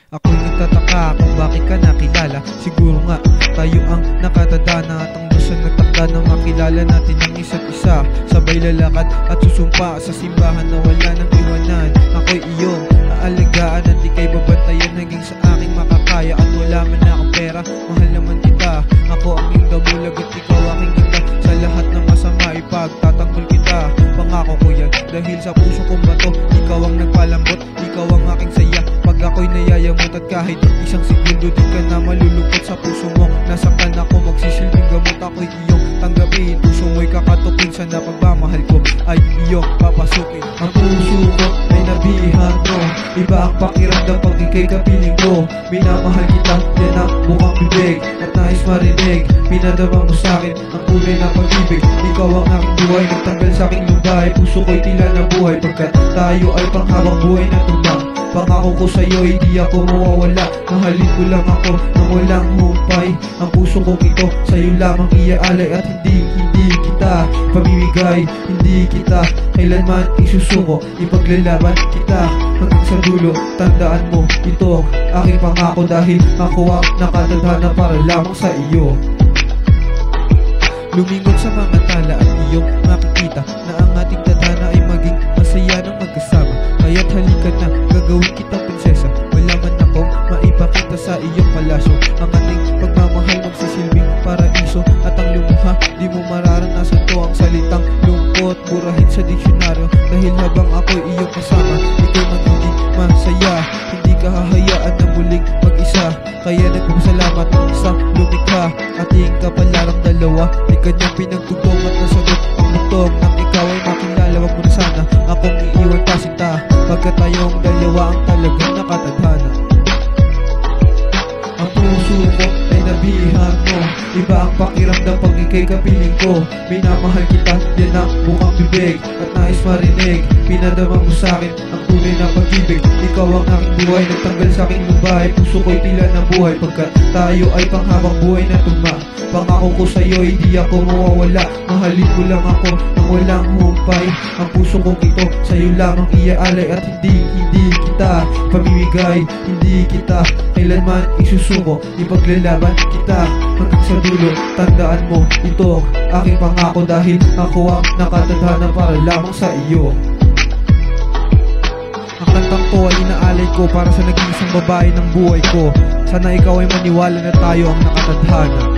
Ako'y nagtataka kung bakit ka nakilala. Siguro nga tayo ang nakatadana at ang Diyos ang nagtakda na makilala natin ang isa't isa. Sabay lalakad at susumpa sa simbahan na wala nang iwanan. Ako'y iyong aalagaan at ika'y babantayan hanggang sa aking makakaya. At wala man na akong pera, mahal naman kita. Ako ang iyong damulag at ikaw aking ganda. Sa lahat ng masama ipagtatanggol kita. Pangako ko yan dahil sa puso kong bato. Ikaw ang nagpalambot, ikaw ang aking saya. Pag ako'y nayayamot at kahit isang segundo di ka na malulungkot sa puso mo. Nasaktan ako, magsisilbing gamot ako'y iyong tanggapin. Puso mo'y kakatukin, sana pagmamahal ko ay iyong papasukin. Ang puso ko ay nabihan mo, iba ang pakiramdam pag ika'y kapiling ko. Minamahal kita, yan ang bukang bibig at nais marinig. Pinadama mo sa'kin ang kulay ng pag-ibig. Ikaw ang aking buhay, nagtanggal sa'king lumbay. Puso ko'y tila na buhay pagkat tayo ay panghabang buhay na tumbang. Pangako ko sa'yo, hindi ako mawawala. Mahalin ko lang ako nang walang humpay. Ang puso kong ito sa'yo lamang iaalay. At hindi kita pamimigay, hindi kita kailanman isusuko. Ipaglalaban kita hanggang sa dulo. Tandaan mo ito aking pangako dahil ako ang nakatadhana para lamang sa iyo. Lumingon sa mga tala at iyong makikita na ang ating tadhana ay maging masaya ng magkasama. Kaya't halika na, gagawin kitang prinsesa. Wala man akong maipakita sa iyong palasyo. Ang ating pagmamahal magsisilbing paraiso. At ang lumuha, di mo mararanasan to ang salitang lungkot. Burahin sa diksyonaryo dahil habang ako'y iyong kasama, ikaw magiging masaya. Hindi ka hahayaan na muling mag-isa. Kaya nagpapasalamat ng isang lumikha. Ating kapalarang dalawa ay kanyang pinagtugtong at nasagot ang butong. Nang ikaw ay makilala, wag mo na sana akong iiwan pa sinta. Pagkat tayong dalawa ang talagang nakatadhana. Ang puso ko ay nabihan mo, iba ang pakiramdam pag ika'y kapiling ko. Minamahal kita, yan ang bukang bibig at nais marinig. Pinadama mo sa'kin ang tunay na pag-ibig. Ikaw ang aking buhay, nagtanggal sa'king lumbay. Puso ko'y tila na buhay pagkat tayo ay panghabang buhay na tumbang. Pangako ko sa'yo, hindi ako mawawala. Mahalin ko lang ako nang walang humpay. Ang puso kong ito sa'yo lamang iaalay. At hindi kita pamimigay, hindi kita kailanman isusuko. Ipaglalaban kita hanggang sa dulo. Tandaan mo ito aking pangako dahil ako ang nakatadhana para lamang sa iyo. Ang kantang to ay inaalay ko para sa nag-iisang babae ng buhay ko. Sana ikaw ay maniwala na tayo ang nakatadhana.